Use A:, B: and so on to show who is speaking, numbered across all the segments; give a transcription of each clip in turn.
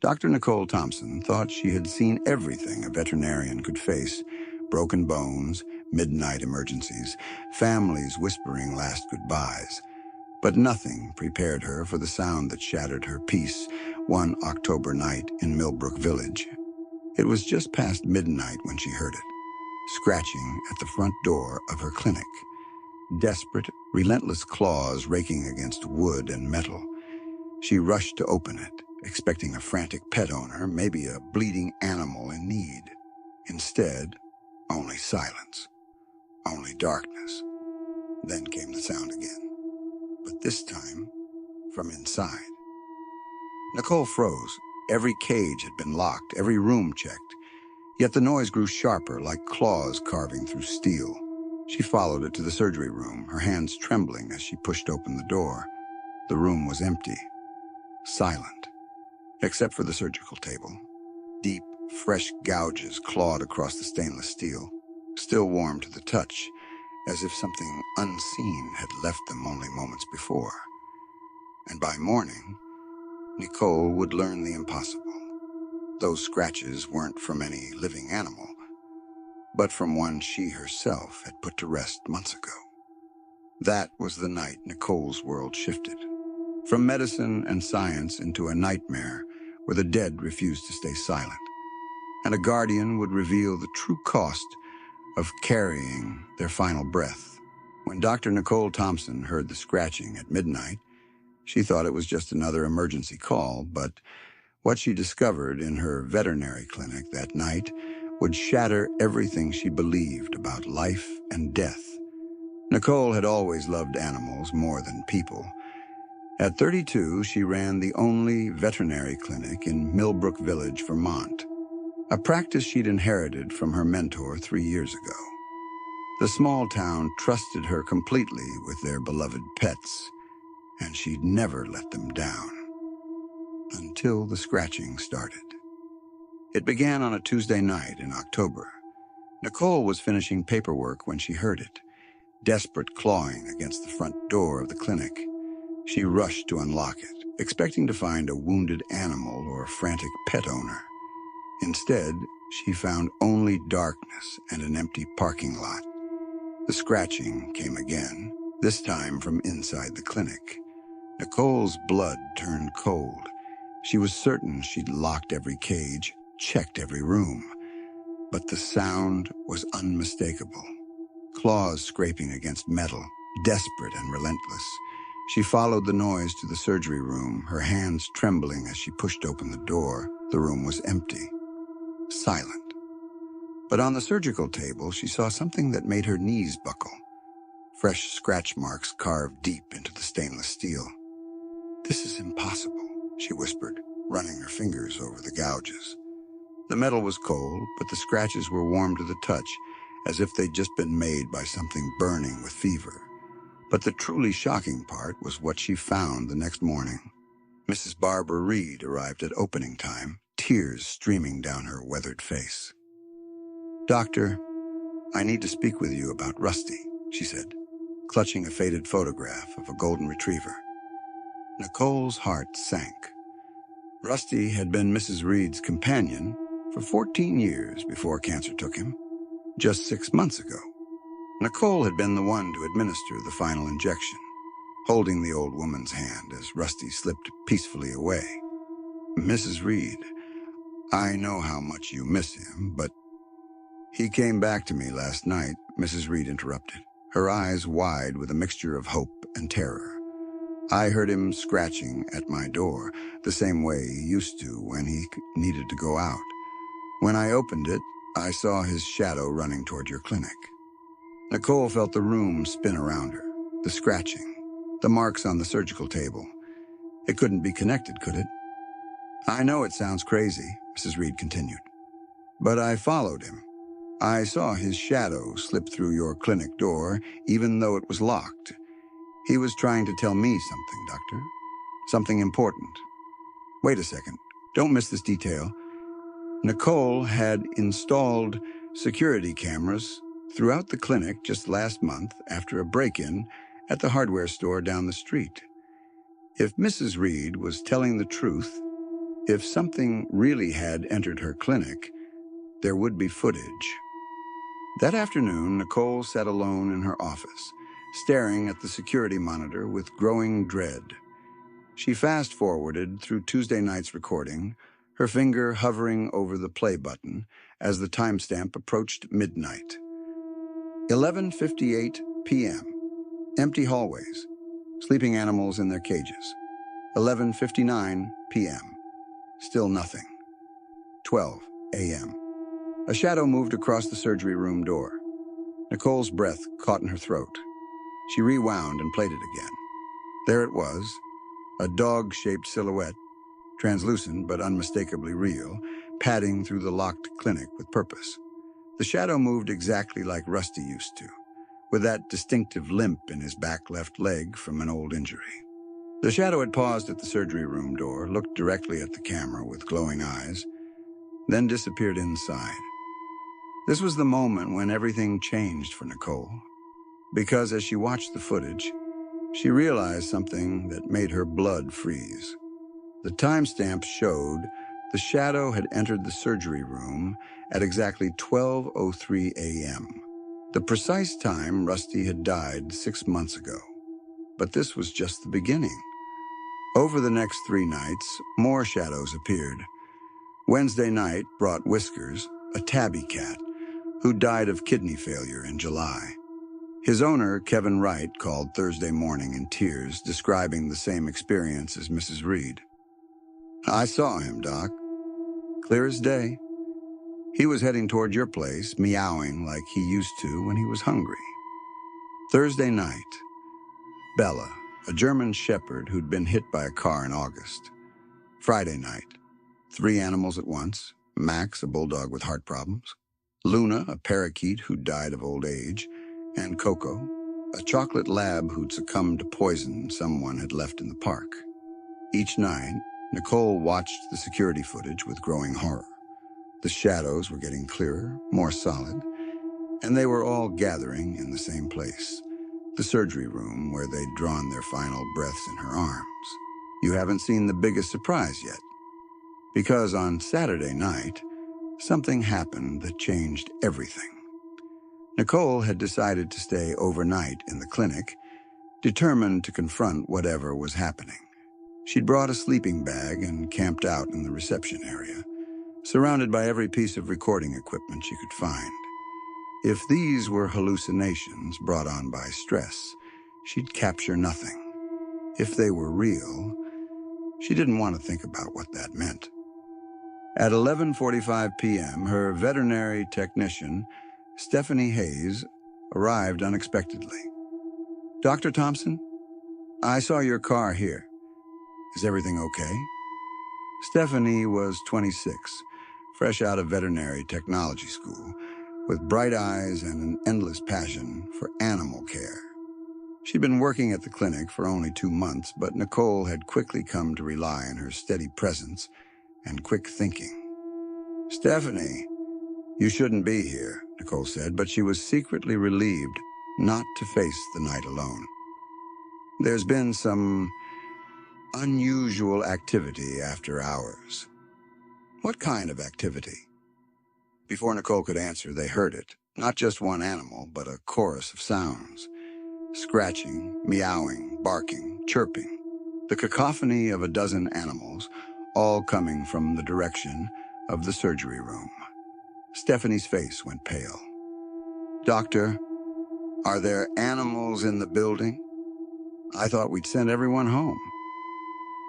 A: Dr. Nicole Thompson thought she had seen everything a veterinarian could face: broken bones, midnight emergencies, families whispering last goodbyes. But nothing prepared her for the sound that shattered her peace one October night in Millbrook Village. It was just past midnight when she heard it, scratching at the front door of her clinic. Desperate, relentless claws raking against wood and metal. She rushed to open it, expecting a frantic pet owner, maybe a bleeding animal in need. Instead, only silence, only darkness. Then came the sound again, but this time from inside. Nicole froze. Every cage had been locked, every room checked. Yet the noise grew sharper, like claws carving through steel. She followed it to the surgery room, her hands trembling as she pushed open the door. The room was empty, silent, except for the surgical table. Deep, fresh gouges clawed across the stainless steel, still warm to the touch, as if something unseen had left them only moments before. And by morning, Nicole would learn the impossible. Those scratches weren't from any living animal, but from one she herself had put to rest months ago. That was the night Nicole's world shifted, from medicine and science into a nightmare where the dead refused to stay silent, and a guardian would reveal the true cost of carrying their final breath. When Dr. Nicole Thompson heard the scratching at midnight, she thought it was just another emergency call, but what she discovered in her veterinary clinic that night would shatter everything she believed about life and death. Nicole had always loved animals more than people. At 32, she ran the only veterinary clinic in Millbrook Village, Vermont, a practice she'd inherited from her mentor 3 years ago. The small town trusted her completely with their beloved pets, and she'd never let them down. Until the scratching started. It began on a Tuesday night in October. Nicole was finishing paperwork when she heard it, desperate clawing against the front door of the clinic. She rushed to unlock it, expecting to find a wounded animal or a frantic pet owner. Instead, she found only darkness and an empty parking lot. The scratching came again, this time from inside the clinic. Nicole's blood turned cold. She was certain she'd locked every cage, checked every room. But the sound was unmistakable. Claws scraping against metal, desperate and relentless. She followed the noise to the surgery room, her hands trembling as she pushed open the door. The room was empty, silent. But on the surgical table, she saw something that made her knees buckle. Fresh scratch marks carved deep into the stainless steel. "This is impossible," she whispered, running her fingers over the gouges. The metal was cold, but the scratches were warm to the touch, as if they'd just been made by something burning with fever. But the truly shocking part was what she found the next morning. Mrs. Barbara Reed arrived at opening time, tears streaming down her weathered face. "Doctor, I need to speak with you about Rusty," she said, clutching a faded photograph of a golden retriever. Nicole's heart sank. Rusty had been Mrs. Reed's companion for 14 years before cancer took him. Just 6 months ago, Nicole had been the one to administer the final injection, holding the old woman's hand as Rusty slipped peacefully away. "Mrs. Reed, I know how much you miss him, but—" "He came back to me last night," Mrs. Reed interrupted, her eyes wide with a mixture of hope and terror. "I heard him scratching at my door, the same way he used to when he needed to go out. When I opened it, I saw his shadow running toward your clinic." Nicole felt the room spin around her, the scratching, the marks on the surgical table. It couldn't be connected, could it? "I know it sounds crazy," Mrs. Reed continued, "but I followed him. I saw his shadow slip through your clinic door, even though it was locked. He was trying to tell me something, Doctor. Something important. Wait a second. Don't miss this detail. Nicole had installed security cameras throughout the clinic just last month after a break-in at the hardware store down the street. If Mrs. Reed was telling the truth, If something really had entered her clinic, there would be footage. That afternoon, Nicole sat alone in her office, staring at the security monitor with growing dread. She fast-forwarded through Tuesday night's recording, her finger hovering over the play button as the timestamp approached midnight. 11:58 p.m. Empty hallways, sleeping animals in their cages. 11:59 p.m. Still nothing. 12 a.m. A shadow moved across the surgery room door. Nicole's breath caught in her throat. She rewound and played it again. There it was, a dog-shaped silhouette, translucent but unmistakably real, padding through the locked clinic with purpose. The shadow moved exactly like Rusty used to, with that distinctive limp in his back left leg from an old injury. The shadow had paused at the surgery room door, looked directly at the camera with glowing eyes, then disappeared inside. This was the moment when everything changed for Nicole, because as she watched the footage, she realized something that made her blood freeze. The timestamp showed the shadow had entered the surgery room at exactly 12:03 a.m., the precise time Rusty had died 6 months ago. But this was just the beginning. Over the next 3 nights, more shadows appeared. Wednesday night brought Whiskers, a tabby cat, who died of kidney failure in July. His owner, Kevin Wright, called Thursday morning in tears, describing the same experience as Mrs. Reed. "I saw him, Doc. Clear as day. He was heading toward your place, meowing like he used to when he was hungry." Thursday night, Bella, a German shepherd who'd been hit by a car in August. Friday night, 3 animals at once: Max, a bulldog with heart problems; Luna, a parakeet who died of old age; and Coco, a chocolate lab who'd succumbed to poison someone had left in the park. Each night, Nicole watched the security footage with growing horror. The shadows were getting clearer, more solid, and they were all gathering in the same place, the surgery room where they'd drawn their final breaths in her arms. You haven't seen the biggest surprise yet, because on Saturday night, something happened that changed everything. Nicole had decided to stay overnight in the clinic, determined to confront whatever was happening. She'd brought a sleeping bag and camped out in the reception area, surrounded by every piece of recording equipment she could find. If these were hallucinations brought on by stress, she'd capture nothing. If they were real, she didn't want to think about what that meant. At 11:45 p.m., her veterinary technician, Stephanie Hayes, arrived unexpectedly. "Dr. Thompson, I saw your car here. Is everything okay?" Stephanie was 26, fresh out of veterinary technology school, with bright eyes and an endless passion for animal care. She'd been working at the clinic for only 2 months, but Nicole had quickly come to rely on her steady presence and quick thinking. "Stephanie, you shouldn't be here," Nicole said, but she was secretly relieved not to face the night alone. "There's been some unusual activity after hours." "What kind of activity?" Before Nicole could answer, they heard it. Not just one animal, but a chorus of sounds. Scratching, meowing, barking, chirping. The cacophony of a dozen animals, all coming from the direction of the surgery room. Stephanie's face went pale. "Doctor, are there animals in the building? I thought we'd send everyone home."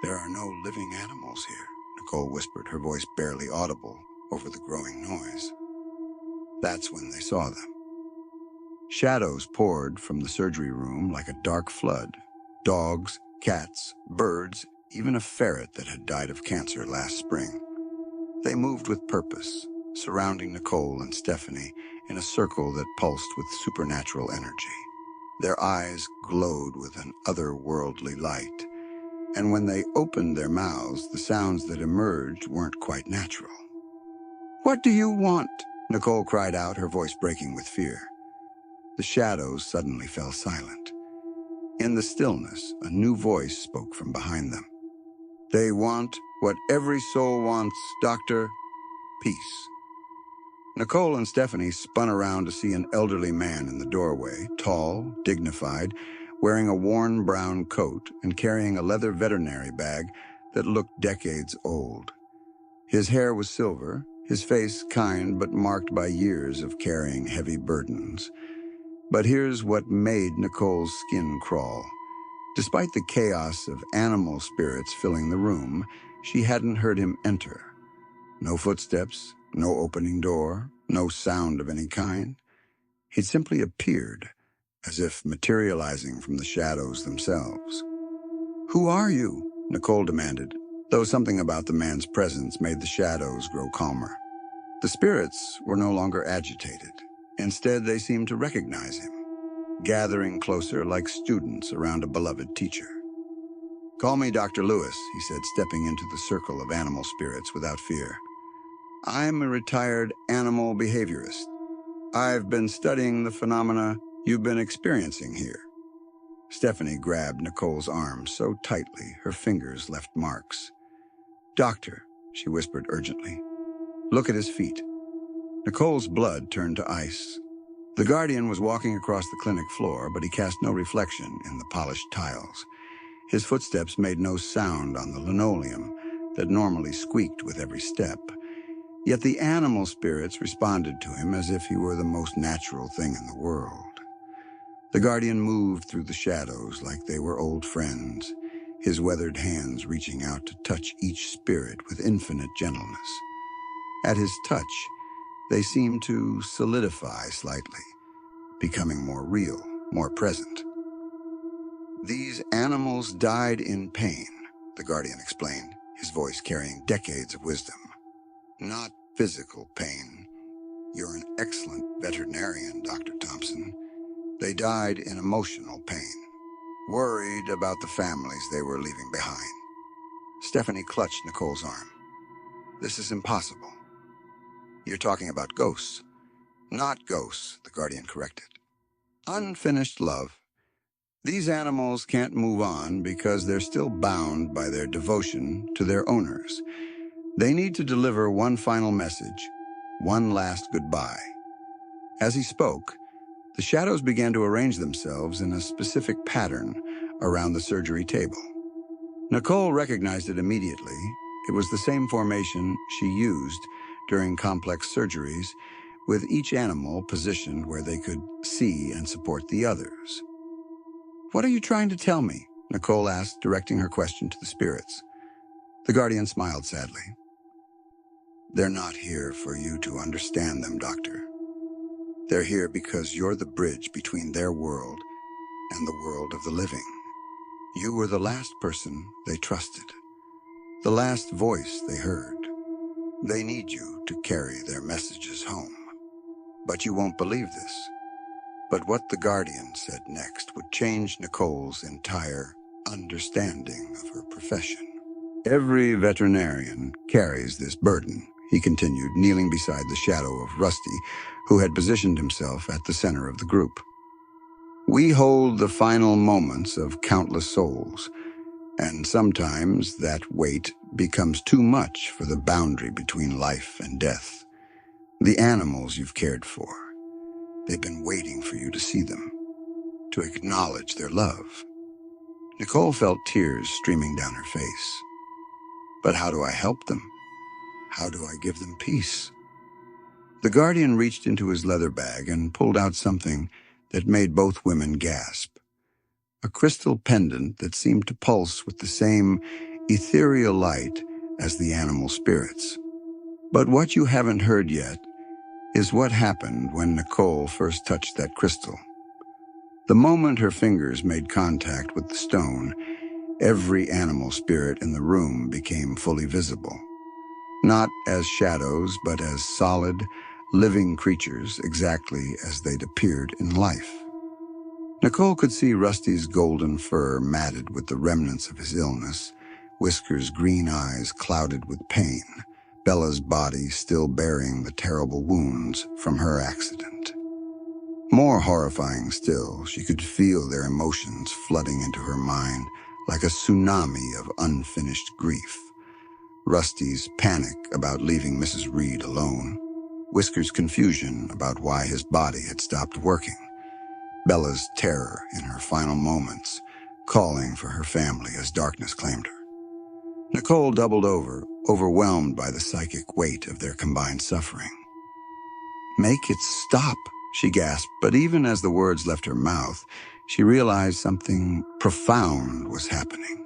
A: "There are no living animals here," Nicole whispered, her voice barely audible over the growing noise. That's when they saw them. Shadows poured from the surgery room like a dark flood. Dogs, cats, birds, even a ferret that had died of cancer last spring. They moved with purpose, surrounding Nicole and Stephanie in a circle that pulsed with supernatural energy. Their eyes glowed with an otherworldly light, and when they opened their mouths, the sounds that emerged weren't quite natural. "What do you want?" Nicole cried out, her voice breaking with fear. The shadows suddenly fell silent. In the stillness, a new voice spoke from behind them. They want what every soul wants, Doctor: peace. Nicole and Stephanie spun around to see an elderly man in the doorway, tall, dignified, wearing a worn brown coat and carrying a leather veterinary bag that looked decades old. His hair was silver, his face kind but marked by years of carrying heavy burdens. But here's what made Nicole's skin crawl. Despite the chaos of animal spirits filling the room, she hadn't heard him enter. No footsteps, no opening door, no sound of any kind. He'd simply appeared, as if materializing from the shadows themselves. "Who are you?" Nicole demanded, though something about the man's presence made the shadows grow calmer. The spirits were no longer agitated. Instead, they seemed to recognize him, gathering closer like students around a beloved teacher. "Call me Dr. Lewis," he said, stepping into the circle of animal spirits without fear. "I'm a retired animal behaviorist. I've been studying the phenomena you've been experiencing here." Stephanie grabbed Nicole's arm so tightly her fingers left marks. "Doctor," she whispered urgently, "look at his feet." Nicole's blood turned to ice. The guardian was walking across the clinic floor, but he cast no reflection in the polished tiles. His footsteps made no sound on the linoleum that normally squeaked with every step. Yet the animal spirits responded to him as if he were the most natural thing in the world. The guardian moved through the shadows like they were old friends, his weathered hands reaching out to touch each spirit with infinite gentleness. At his touch, they seemed to solidify slightly, becoming more real, more present. "These animals died in pain," the guardian explained, his voice carrying decades of wisdom. "Not physical pain. You're an excellent veterinarian, Dr. Thompson. They died in emotional pain, worried about the families they were leaving behind." Stephanie clutched Nicole's arm. "This is impossible." "You're talking about ghosts." "Not ghosts," the guardian corrected. "Unfinished love. These animals can't move on because they're still bound by their devotion to their owners. They need to deliver one final message, one last goodbye." As he spoke, the shadows began to arrange themselves in a specific pattern around the surgery table. Nicole recognized it immediately. It was the same formation she used during complex surgeries, with each animal positioned where they could see and support the others. "What are you trying to tell me?" Nicole asked, directing her question to the spirits. The guardian smiled sadly. "They're not here for you to understand them, Doctor. They're here because you're the bridge between their world and the world of the living. You were the last person they trusted, the last voice they heard. They need you to carry their messages home. But you won't believe this. But what the guardian said next would change Nicole's entire understanding of her profession. Every veterinarian carries this burden," he continued, kneeling beside the shadow of Rusty, who had positioned himself at the center of the group. "We hold the final moments of countless souls, and sometimes that weight becomes too much for the boundary between life and death. The animals you've cared for, they've been waiting for you to see them, to acknowledge their love." Nicole felt tears streaming down her face. "But how do I help them? How do I give them peace?" The guardian reached into his leather bag and pulled out something that made both women gasp. A crystal pendant that seemed to pulse with the same ethereal light as the animal spirits. But what you haven't heard yet is what happened when Nicole first touched that crystal. The moment her fingers made contact with the stone, every animal spirit in the room became fully visible. Not as shadows, but as solid, living creatures, exactly as they'd appeared in life. Nicole could see Rusty's golden fur matted with the remnants of his illness, Whisker's green eyes clouded with pain, Bella's body still bearing the terrible wounds from her accident. More horrifying still, she could feel their emotions flooding into her mind like a tsunami of unfinished grief. Rusty's panic about leaving Mrs. Reed alone, Whisker's confusion about why his body had stopped working, Bella's terror in her final moments, calling for her family as darkness claimed her. Nicole doubled over, overwhelmed by the psychic weight of their combined suffering. "Make it stop," she gasped, but even as the words left her mouth, she realized something profound was happening.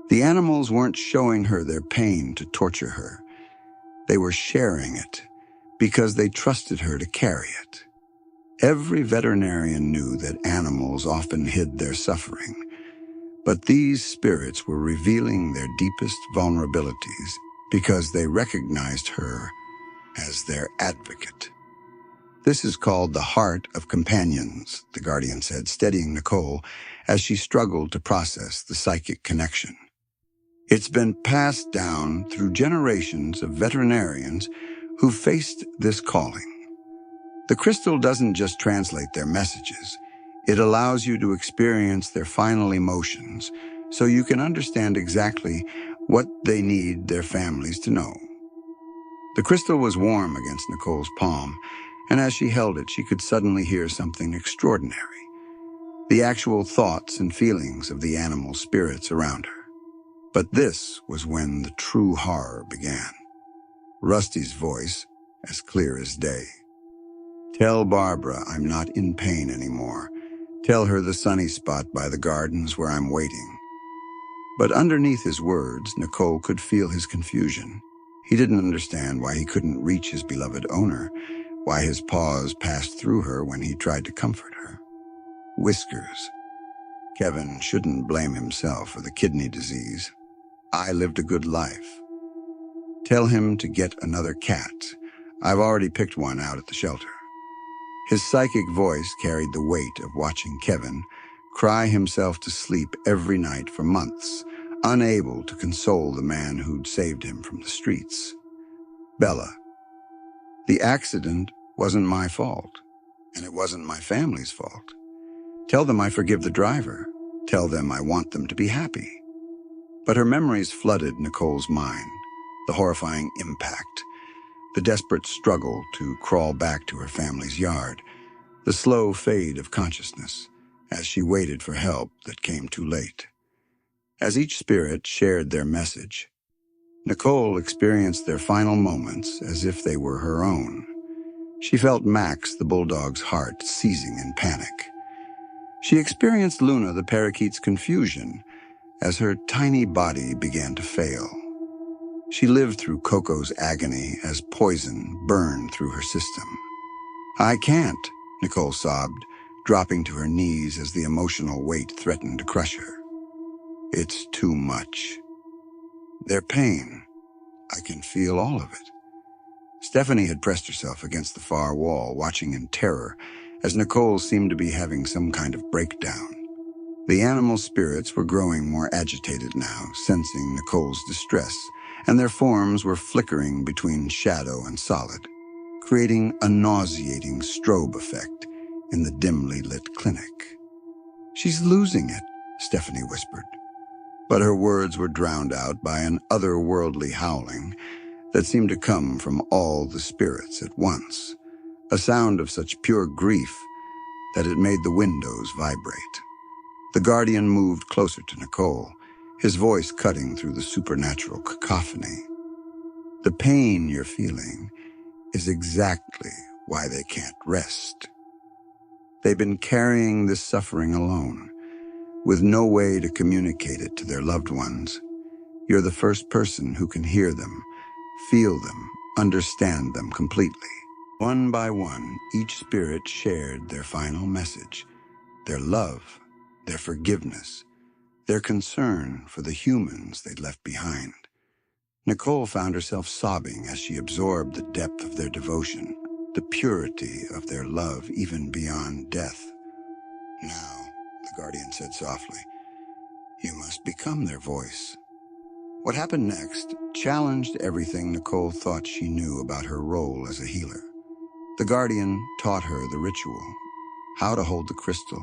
A: The animals weren't showing her their pain to torture her. They were sharing it because they trusted her to carry it. Every veterinarian knew that animals often hid their suffering, but these spirits were revealing their deepest vulnerabilities because they recognized her as their advocate. "This is called the heart of companions," the guardian said, steadying Nicole as she struggled to process the psychic connection. "It's been passed down through generations of veterinarians who faced this calling. The crystal doesn't just translate their messages. It allows you to experience their final emotions so you can understand exactly what they need their families to know." The crystal was warm against Nicole's palm, and as she held it, she could suddenly hear something extraordinary: the actual thoughts and feelings of the animal spirits around her. But this was when the true horror began. Rusty's voice, as clear as day. "Tell Barbara I'm not in pain anymore. Tell her the sunny spot by the gardens where I'm waiting." But underneath his words, Nicole could feel his confusion. He didn't understand why he couldn't reach his beloved owner, why his paws passed through her when he tried to comfort her. Whiskers. Kevin shouldn't blame himself for the kidney disease. I lived a good life. Tell him to get another cat. I've already picked one out at the shelter. His psychic voice carried the weight of watching Kevin cry himself to sleep every night for months, unable to console the man who'd saved him from the streets. "Bella, the accident wasn't my fault, and it wasn't my family's fault. Tell them I forgive the driver. Tell them I want them to be happy." But her memories flooded Nicole's mind, the horrifying impact, the desperate struggle to crawl back to her family's yard, the slow fade of consciousness as she waited for help that came too late. As each spirit shared their message, Nicole experienced their final moments as if they were her own. She felt Max, the bulldog's heart, seizing in panic. She experienced Luna, the parakeet's confusion, as her tiny body began to fail. She lived through Coco's agony as poison burned through her system. "I can't," Nicole sobbed, dropping to her knees as the emotional weight threatened to crush her. "It's too much. Their pain, I can feel all of it." Stephanie had pressed herself against the far wall, watching in terror as Nicole seemed to be having some kind of breakdown. The animal spirits were growing more agitated now, sensing Nicole's distress, and their forms were flickering between shadow and solid, creating a nauseating strobe effect in the dimly lit clinic. "She's losing it," Stephanie whispered. But her words were drowned out by an otherworldly howling that seemed to come from all the spirits at once, a sound of such pure grief that it made the windows vibrate. The guardian moved closer to Nicole, his voice cutting through the supernatural cacophony. "The pain you're feeling is exactly why they can't rest. They've been carrying this suffering alone, with no way to communicate it to their loved ones. You're the first person who can hear them, feel them, understand them completely." One by one, each spirit shared their final message, their love, their forgiveness, their concern for the humans they'd left behind. Nicole found herself sobbing as she absorbed the depth of their devotion, the purity of their love even beyond death. "Now," the guardian said softly, "you must become their voice." What happened next challenged everything Nicole thought she knew about her role as a healer. The guardian taught her the ritual, how to hold the crystal,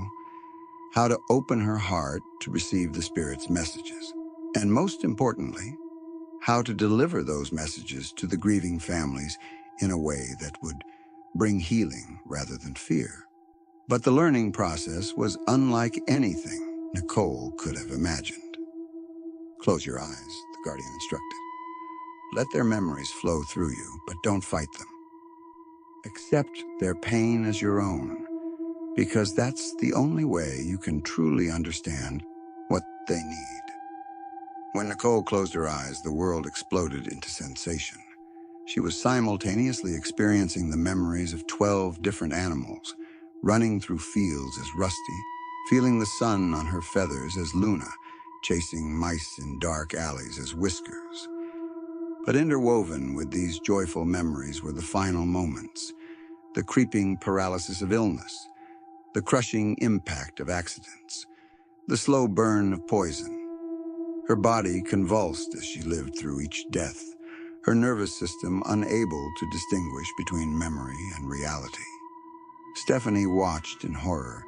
A: how to open her heart to receive the Spirit's messages, and most importantly, how to deliver those messages to the grieving families in a way that would bring healing rather than fear. But the learning process was unlike anything Nicole could have imagined. Close your eyes, the guardian instructed. Let their memories flow through you, but don't fight them. Accept their pain as your own, because that's the only way you can truly understand what they need. When Nicole closed her eyes, the world exploded into sensation. She was simultaneously experiencing the memories of 12 different animals, running through fields as Rusty, feeling the sun on her feathers as Luna, chasing mice in dark alleys as Whiskers. But interwoven with these joyful memories were the final moments, the creeping paralysis of illness, the crushing impact of accidents, the slow burn of poison. Her body convulsed as she lived through each death, her nervous system unable to distinguish between memory and reality. Stephanie watched in horror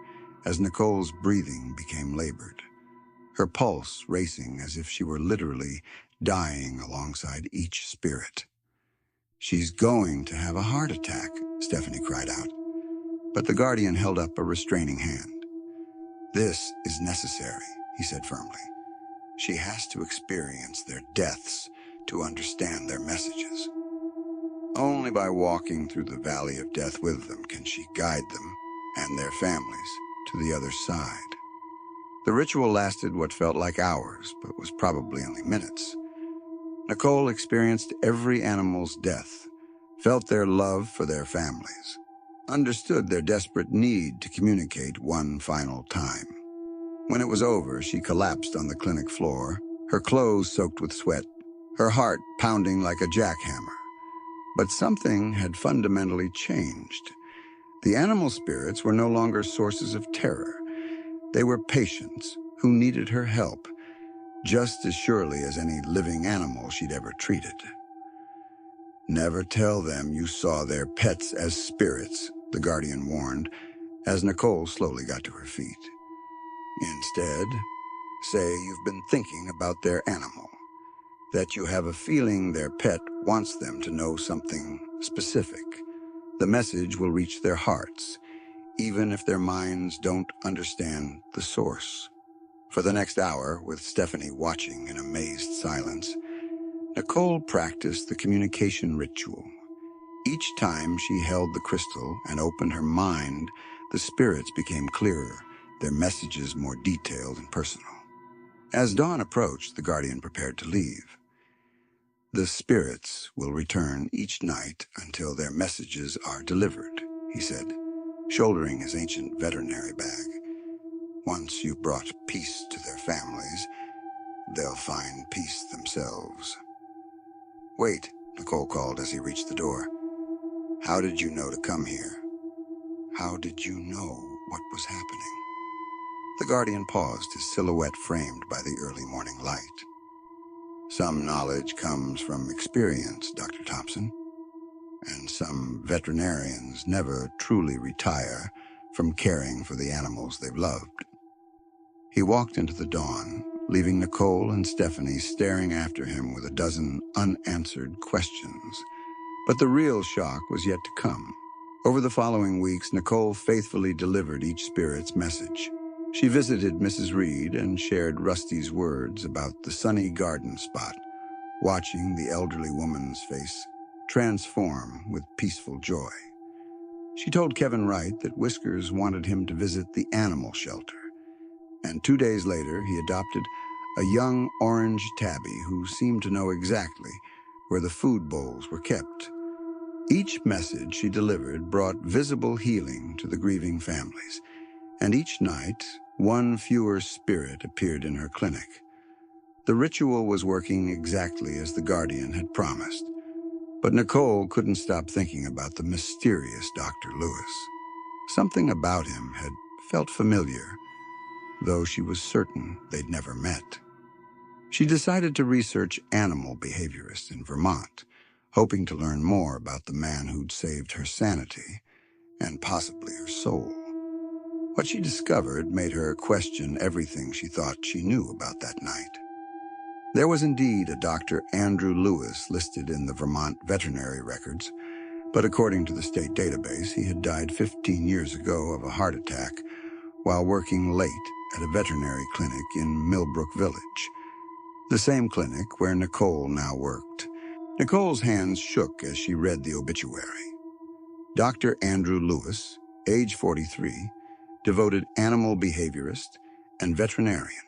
A: as Nicole's breathing became labored, her pulse racing as if she were literally dying alongside each spirit. "She's going to have a heart attack," Stephanie cried out. But the guardian held up a restraining hand. "This is necessary," he said firmly. "She has to experience their deaths to understand their messages. Only by walking through the valley of death with them can she guide them and their families to the other side." The ritual lasted what felt like hours, but was probably only minutes. Nicole experienced every animal's death, felt their love for their families, understood their desperate need to communicate one final time. When it was over, she collapsed on the clinic floor, her clothes soaked with sweat, her heart pounding like a jackhammer. But something had fundamentally changed. The animal spirits were no longer sources of terror. They were patients who needed her help, just as surely as any living animal she'd ever treated. "Never tell them you saw their pets as spirits," the guardian warned, as Nicole slowly got to her feet. "Instead, say you've been thinking about their animal, that you have a feeling their pet wants them to know something specific. The message will reach their hearts, even if their minds don't understand the source." For the next hour, with Stephanie watching in amazed silence, Nicole practiced the communication ritual. Each time she held the crystal and opened her mind, the spirits became clearer, their messages more detailed and personal. As dawn approached, the guardian prepared to leave. "The spirits will return each night until their messages are delivered," he said, shouldering his ancient veterinary bag. "Once you've brought peace to their families, they'll find peace themselves." "Wait," Nicole called as he reached the door. "How did you know to come here? How did you know what was happening?" The guardian paused, his silhouette framed by the early morning light. "Some knowledge comes from experience, Dr. Thompson, and some veterinarians never truly retire from caring for the animals they've loved." He walked into the dawn, leaving Nicole and Stephanie staring after him with a dozen unanswered questions. But the real shock was yet to come. Over the following weeks, Nicole faithfully delivered each spirit's message. She visited Mrs. Reed and shared Rusty's words about the sunny garden spot, watching the elderly woman's face transform with peaceful joy. She told Kevin Wright that Whiskers wanted him to visit the animal shelter, and 2 days later he adopted a young orange tabby who seemed to know exactly where the food bowls were kept. Each message she delivered brought visible healing to the grieving families, and each night, one fewer spirit appeared in her clinic. The ritual was working exactly as the guardian had promised, but Nicole couldn't stop thinking about the mysterious Dr. Lewis. Something about him had felt familiar, though she was certain they'd never met. She decided to research animal behaviorists in Vermont, hoping to learn more about the man who'd saved her sanity and possibly her soul. What she discovered made her question everything she thought she knew about that night. There was indeed a Dr. Andrew Lewis listed in the Vermont veterinary records, but according to the state database, he had died 15 years ago of a heart attack while working late at a veterinary clinic in Millbrook Village, the same clinic where Nicole now worked. Nicole's hands shook as she read the obituary. Dr. Andrew Lewis, age 43, devoted animal behaviorist and veterinarian.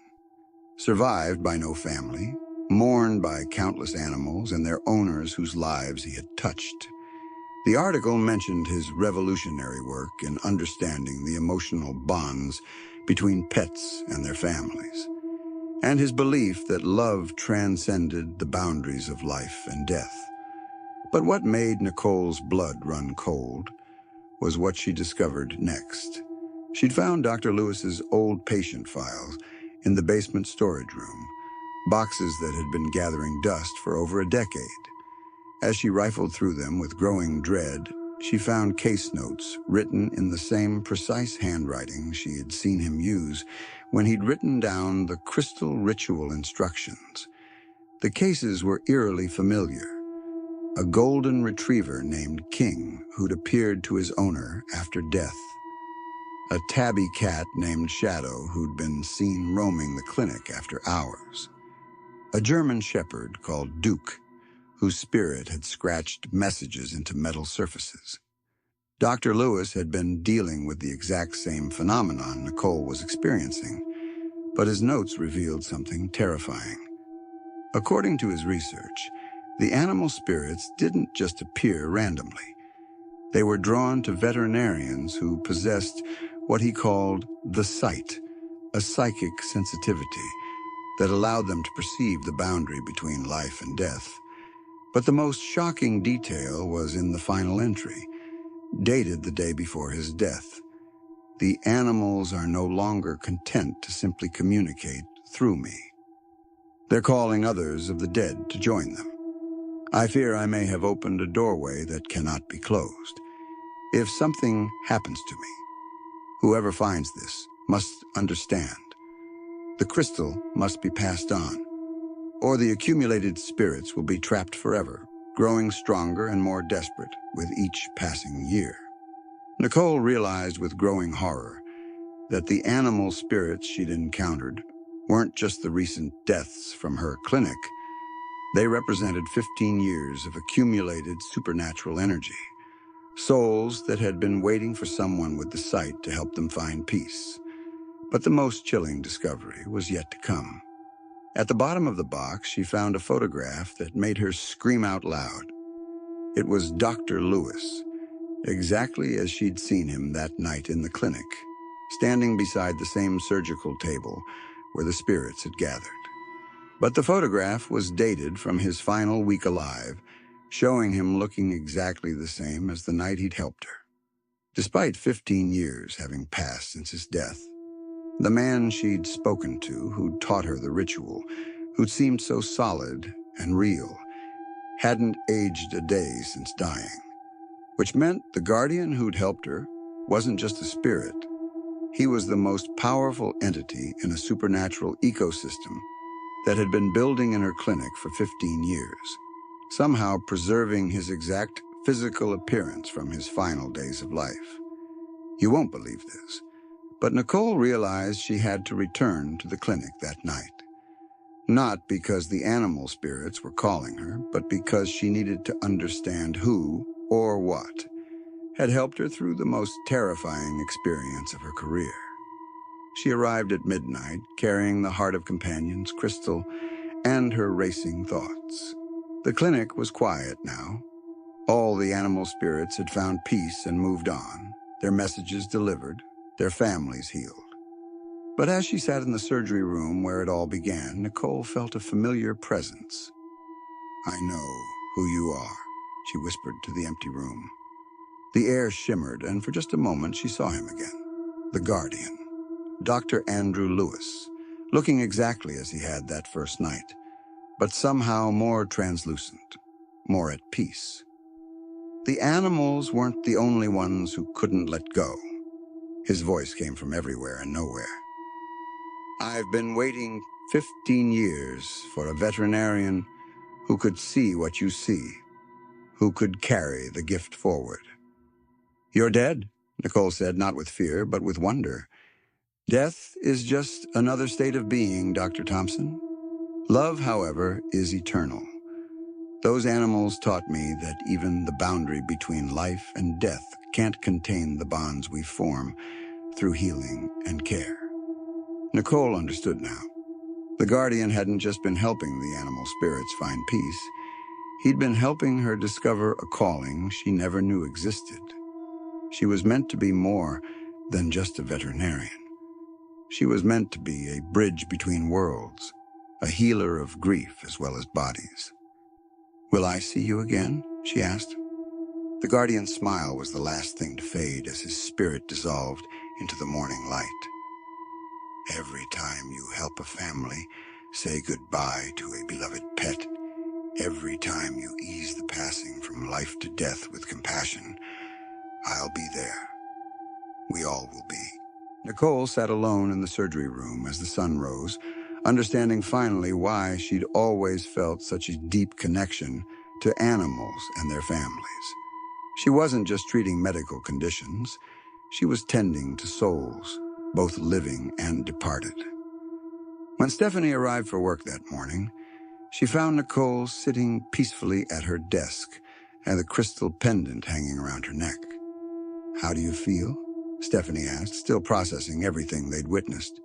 A: Survived by no family, mourned by countless animals and their owners whose lives he had touched. The article mentioned his revolutionary work in understanding the emotional bonds between pets and their families, and his belief that love transcended the boundaries of life and death. But what made Nicole's blood run cold was what she discovered next. She'd found Dr. Lewis's old patient files in the basement storage room, boxes that had been gathering dust for over a decade. As she rifled through them with growing dread, she found case notes written in the same precise handwriting she had seen him use when he'd written down the crystal ritual instructions. The cases were eerily familiar. A golden retriever named King who'd appeared to his owner after death. A tabby cat named Shadow who'd been seen roaming the clinic after hours. A German shepherd called Duke, whose spirit had scratched messages into metal surfaces. Dr. Lewis had been dealing with the exact same phenomenon Nicole was experiencing, but his notes revealed something terrifying. According to his research, the animal spirits didn't just appear randomly. They were drawn to veterinarians who possessed what he called the sight, a psychic sensitivity that allowed them to perceive the boundary between life and death. But the most shocking detail was in the final entry, dated the day before his death. The animals are no longer content to simply communicate through me. They're calling others of the dead to join them. I fear I may have opened a doorway that cannot be closed. If something happens to me, whoever finds this must understand. The crystal must be passed on, or the accumulated spirits will be trapped forever, growing stronger and more desperate with each passing year. Nicole realized with growing horror that the animal spirits she'd encountered weren't just the recent deaths from her clinic. They represented 15 years of accumulated supernatural energy, souls that had been waiting for someone with the sight to help them find peace. But the most chilling discovery was yet to come. At the bottom of the box, she found a photograph that made her scream out loud. It was Dr. Lewis, exactly as she'd seen him that night in the clinic, standing beside the same surgical table where the spirits had gathered. But the photograph was dated from his final week alive, showing him looking exactly the same as the night he'd helped her. Despite 15 years having passed since his death, the man she'd spoken to, who'd taught her the ritual, who'd seemed so solid and real, hadn't aged a day since dying, which meant the guardian who'd helped her wasn't just a spirit. He was the most powerful entity in a supernatural ecosystem that had been building in her clinic for 15 years, somehow preserving his exact physical appearance from his final days of life. You won't believe this, but Nicole realized she had to return to the clinic that night. Not because the animal spirits were calling her, but because she needed to understand who, or what, had helped her through the most terrifying experience of her career. She arrived at midnight, carrying the Heart of Companions crystal and her racing thoughts. The clinic was quiet now. All the animal spirits had found peace and moved on, their messages delivered, their families healed. But as she sat in the surgery room where it all began, Nicole felt a familiar presence. "I know who you are," she whispered to the empty room. The air shimmered, and for just a moment she saw him again. The guardian, Dr. Andrew Lewis, looking exactly as he had that first night, but somehow more translucent, more at peace. The animals weren't the only ones who couldn't let go. His voice came from everywhere and nowhere. "I've been waiting 15 years for a veterinarian who could see what you see, who could carry the gift forward." "You're dead," Nicole said, not with fear, but with wonder. "Death is just another state of being, Dr. Thompson. Love, however, is eternal. Those animals taught me that even the boundary between life and death can't contain the bonds we form through healing and care." Nicole understood now. The guardian hadn't just been helping the animal spirits find peace. He'd been helping her discover a calling she never knew existed. She was meant to be more than just a veterinarian. She was meant to be a bridge between worlds, a healer of grief as well as bodies. "Will I see you again?" she asked. The guardian's smile was the last thing to fade as his spirit dissolved into the morning light. "Every time you help a family say goodbye to a beloved pet, every time you ease the passing from life to death with compassion, I'll be there. We all will be." Nicole sat alone in the surgery room as the sun rose, understanding finally why she'd always felt such a deep connection to animals and their families. She wasn't just treating medical conditions. She was tending to souls, both living and departed. When Stephanie arrived for work that morning, she found Nicole sitting peacefully at her desk and the crystal pendant hanging around her neck. "How do you feel?" Stephanie asked, still processing everything they'd witnessed.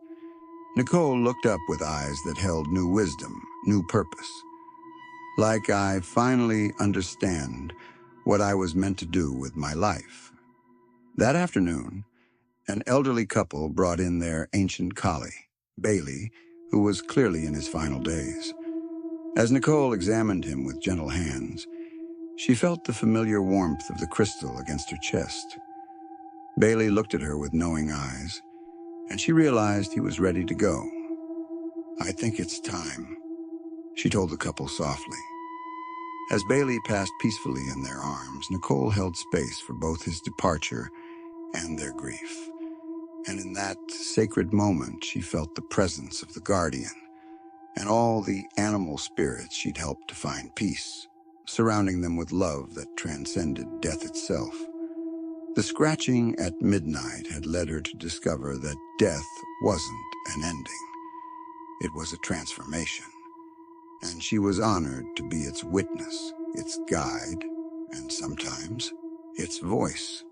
A: Nicole looked up with eyes that held new wisdom, new purpose. "Like I finally understand what I was meant to do with my life." That afternoon, an elderly couple brought in their ancient collie, Bailey, who was clearly in his final days. As Nicole examined him with gentle hands, she felt the familiar warmth of the crystal against her chest. Bailey looked at her with knowing eyes, and she realized he was ready to go. "I think it's time," she told the couple softly. As Bailey passed peacefully in their arms, Nicole held space for both his departure and their grief. And in that sacred moment, she felt the presence of the guardian and all the animal spirits she'd helped to find peace, surrounding them with love that transcended death itself. The scratching at midnight had led her to discover that death wasn't an ending. It was a transformation, and she was honored to be its witness, its guide, and sometimes its voice.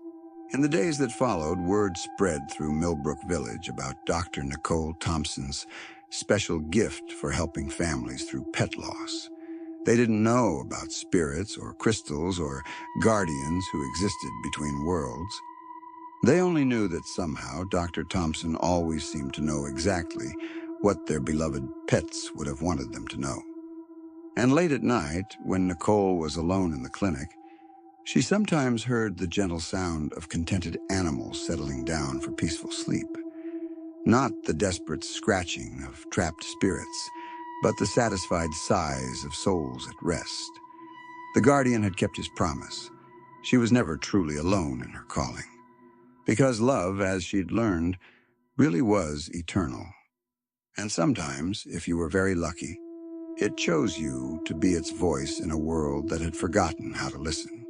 A: In the days that followed, word spread through Millbrook Village about Dr. Nicole Thompson's special gift for helping families through pet loss. They didn't know about spirits or crystals or guardians who existed between worlds. They only knew that somehow Dr. Thompson always seemed to know exactly what their beloved pets would have wanted them to know. And late at night, when Nicole was alone in the clinic, she sometimes heard the gentle sound of contented animals settling down for peaceful sleep. Not the desperate scratching of trapped spirits, but the satisfied sighs of souls at rest. The guardian had kept his promise. She was never truly alone in her calling. Because love, as she'd learned, really was eternal. And sometimes, if you were very lucky, it chose you to be its voice in a world that had forgotten how to listen.